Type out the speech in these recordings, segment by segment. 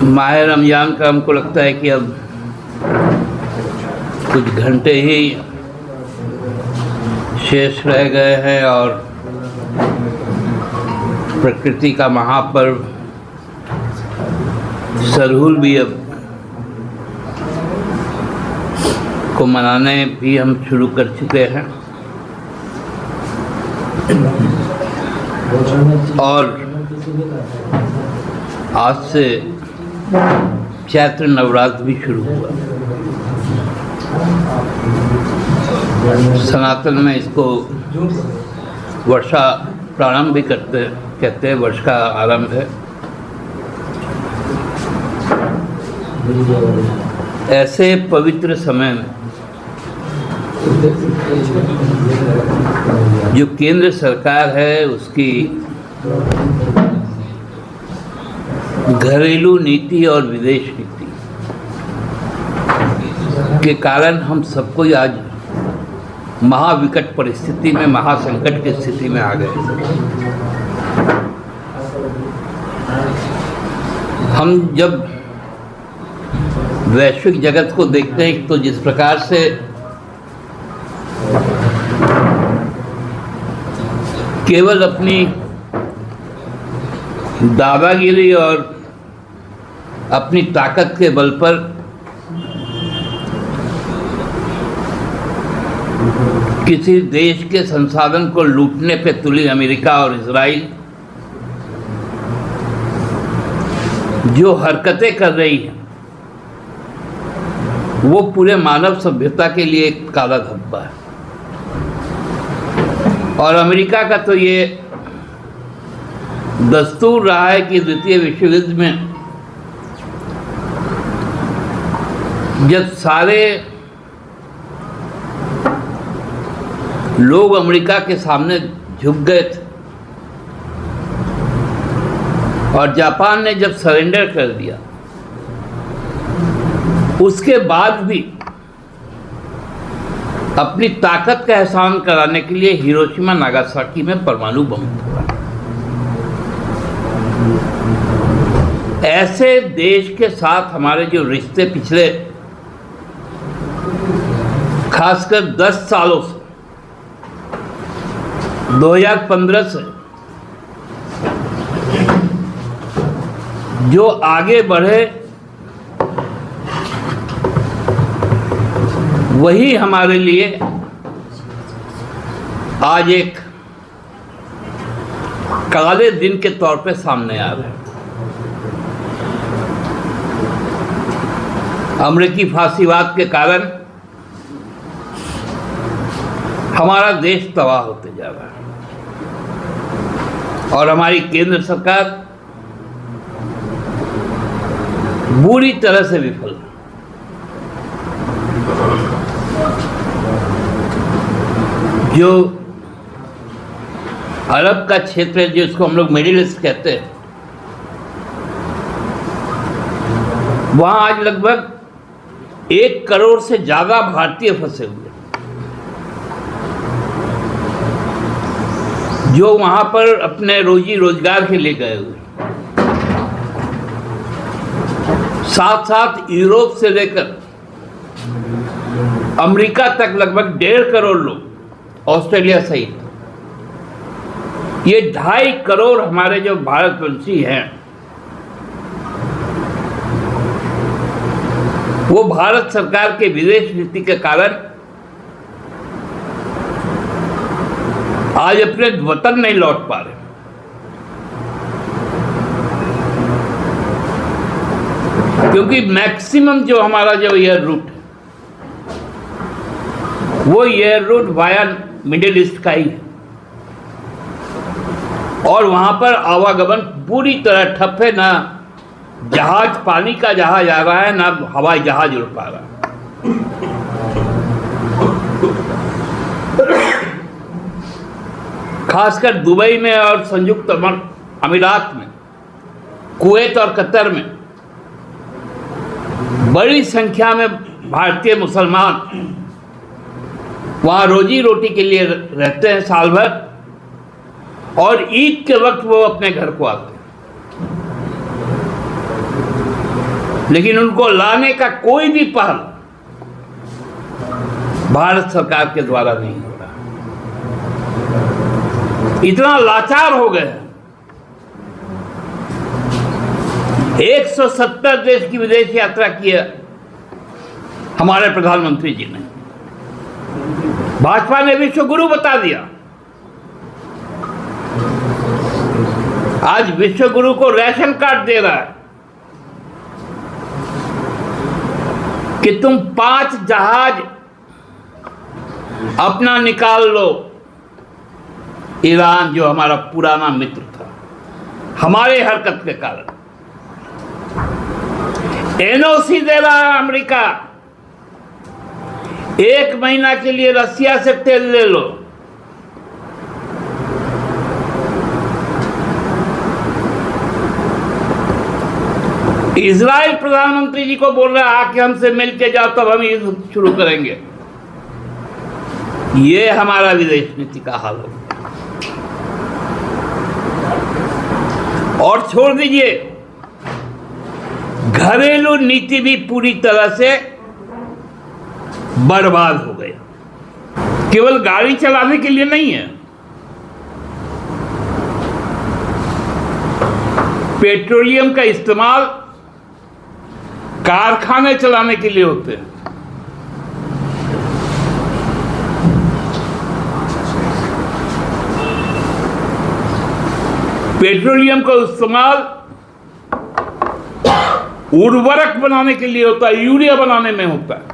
माह रमज़ान का हमको लगता है कि अब कुछ घंटे ही शेष रह गए हैं और प्रकृति का महापर्व सरहुल भी अब को मनाने भी हम शुरू कर चुके हैं और आज से चैत्र नवरात्र भी शुरू हुआ। सनातन में इसको वर्षा प्रारंभ भी कहते हैं, वर्ष का आरंभ है। ऐसे पवित्र समय में जो केंद्र सरकार है उसकी घरेलू नीति और विदेश नीति के कारण हम सबको आज महाविकट परिस्थिति में, महासंकट की स्थिति में आ गए। हम जब वैश्विक जगत को देखते हैं तो जिस प्रकार से केवल अपनी दादागिरी और अपनी ताकत के बल पर किसी देश के संसाधन को लूटने पे तुली अमेरिका और इजराइल जो हरकतें कर रही है वो पूरे मानव सभ्यता के लिए एक काला धब्बा है। और अमेरिका का तो ये दस्तूर रहा है कि द्वितीय विश्व युद्ध में जब सारे लोग अमेरिका के सामने झुक गए थे और जापान ने जब सरेंडर कर दिया, उसके बाद भी अपनी ताकत का एहसान कराने के लिए हिरोशिमा नागासाकी में परमाणु बम फोड़ा। ऐसे देश के साथ हमारे जो रिश्ते पिछले खासकर 10 सालों से 2015 से जो आगे बढ़े वही हमारे लिए आज एक काले दिन के तौर पे सामने आ रहे हैं। अमेरिकी फांसीवाद के कारण हमारा देश तबाह होते जा रहा है और हमारी केंद्र सरकार बुरी तरह से विफल है। जो अरब का क्षेत्र है, जिसको हम लोग मिडिल ईस्ट कहते हैं, वहां आज लगभग 1 करोड़ से ज्यादा भारतीय फंसे हुए, जो वहां पर अपने रोजी रोजगार के लिए गए हुए। साथ साथ यूरोप से लेकर अमेरिका तक लगभग 1.5 करोड़ लोग, ऑस्ट्रेलिया सहित ये 2.5 करोड़ हमारे जो भारतवंशी हैं, वो भारत सरकार के विदेश नीति के कारण आज अपने वतन नहीं लौट पा रहे। क्योंकि मैक्सिमम जो हमारा जो एयर रूट है वो air root via middle east का ही है और वहां पर आवागमन पूरी तरह ठप है। ना जहाज, पानी का जहाज आ रहा है, ना हवाई जहाज उड़ पा रहा है। खासकर दुबई में और संयुक्त अमीरात में, कुवैत और कतर में बड़ी संख्या में भारतीय मुसलमान वहाँ रोजी रोटी के लिए रहते हैं साल भर, और ईद के वक्त वो अपने घर को आते हैं। लेकिन उनको लाने का कोई भी पहल भारत सरकार के द्वारा नहीं हो रहा। इतना लाचार हो गए। 170 देश की विदेश यात्रा की है हमारे प्रधानमंत्री जी ने। भाजपा ने विश्व गुरु बता दिया। आज विश्व गुरु को राशन कार्ड दे रहा है कि तुम 5 जहाज अपना निकाल लो। ईरान जो हमारा पुराना मित्र था, हमारे हरकत के कारण एनओसी दे रहा है अमेरिका। 1 महीना के लिए रसिया से तेल ले लो। इजराइल प्रधानमंत्री जी को बोल रहा है आके हमसे मिल के जाओ, तब हम युद्ध शुरू करेंगे। ये हमारा विदेश नीति का हाल हो। और छोड़ दीजिए, घरेलू नीति भी पूरी तरह से बर्बाद हो गया। केवल गाड़ी चलाने के लिए नहीं है, पेट्रोलियम का इस्तेमाल कारखाने चलाने के लिए होते हैं। पेट्रोलियम का इस्तेमाल उर्वरक बनाने के लिए होता है, यूरिया बनाने में होता है।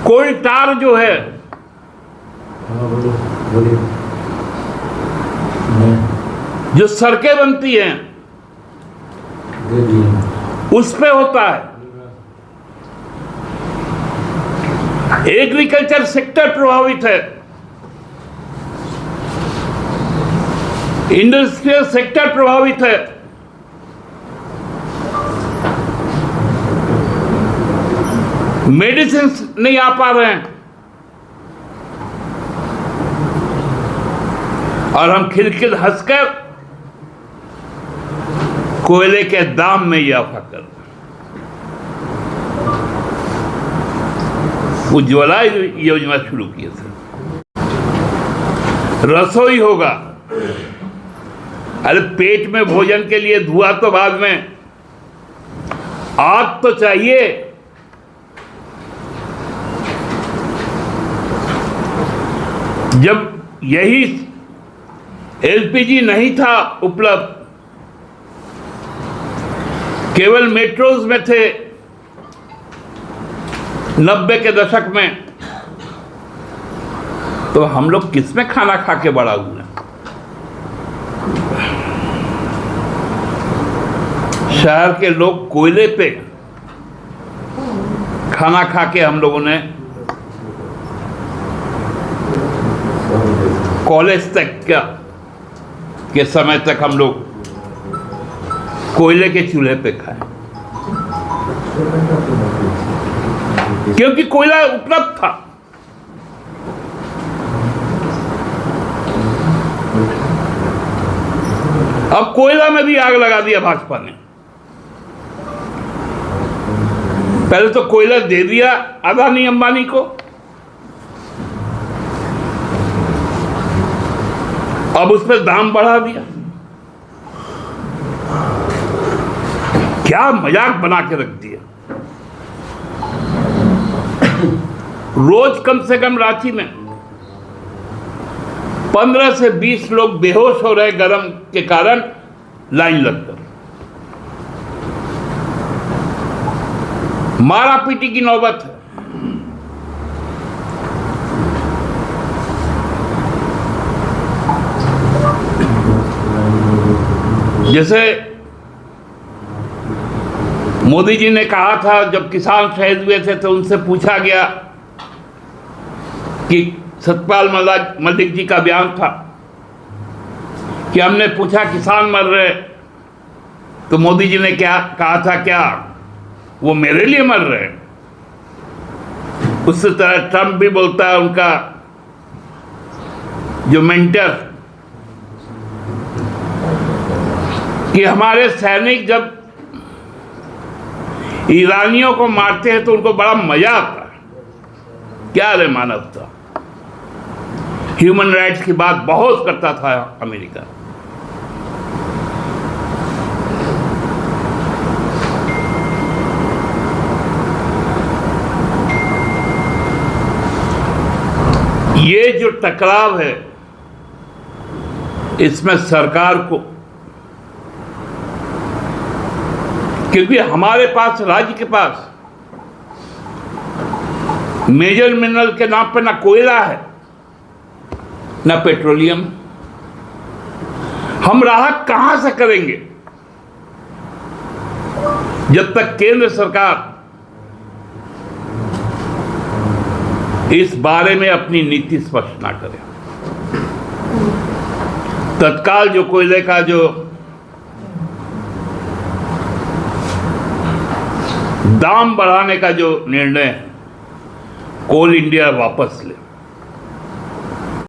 कोई तार जो है जो सड़कें बनती हैं उस पे होता है। एग्रीकल्चर सेक्टर प्रभावित है, इंडस्ट्रियल सेक्टर प्रभावित है। मेडिसिन नहीं आ पा रहे हैं और हम खिलखिल हंसकर कोयले के दाम में इजाफा कर रहे हैं। उज्ज्वला योजना शुरू किए थे, रसोई होगा। अरे पेट में भोजन के लिए धुआं तो बाद में, आग तो चाहिए। जब यही एलपीजी नहीं था उपलब्ध, केवल मेट्रोज में थे 90 के दशक में, तो हम लोग किस में खाना खा के बड़ा हुए। शहर के लोग कोयले पे खाना खा के, हम लोगों ने कॉलेज तक के समय तक हम लोग कोयले के चूल्हे पे खाए, क्योंकि कोयला उपलब्ध था। अब कोयला में भी आग लगा दिया भाजपा ने। पहले तो कोयला दे दिया अदानी अंबानी को, अब उस पर दाम बढ़ा दिया। क्या मजाक बना के रख दिया। रोज कम से कम रांची में 15 से 20 लोग बेहोश हो रहे गर्म के कारण लाइन लगकर। मारा पीटी की नौबत है। जैसे मोदी जी ने कहा था, जब किसान शहीद हुए थे तो उनसे पूछा गया कि सतपाल मलिक जी का बयान था कि हमने पूछा किसान मर रहे, तो मोदी जी ने क्या कहा था, क्या वो मेरे लिए मर रहे। उसी तरह ट्रंप भी बोलता है, उनका जो मेंटर कि हमारे सैनिक जब ईरानियों को मारते हैं तो उनको बड़ा मजा आता है। क्या रे मानवता, ह्यूमन राइट्स की बात बहुत करता था अमेरिका। ये जो टकराव है, इसमें सरकार को, क्योंकि हमारे पास, राज्य के पास मेजर मिनरल के नाम पर ना कोयला है ना पेट्रोलियम, हम राहत कहां से करेंगे जब तक केंद्र सरकार इस बारे में अपनी नीति स्पष्ट ना करे। तत्काल जो कोयले का जो दाम बढ़ाने का जो निर्णय है, कोल इंडिया वापस ले।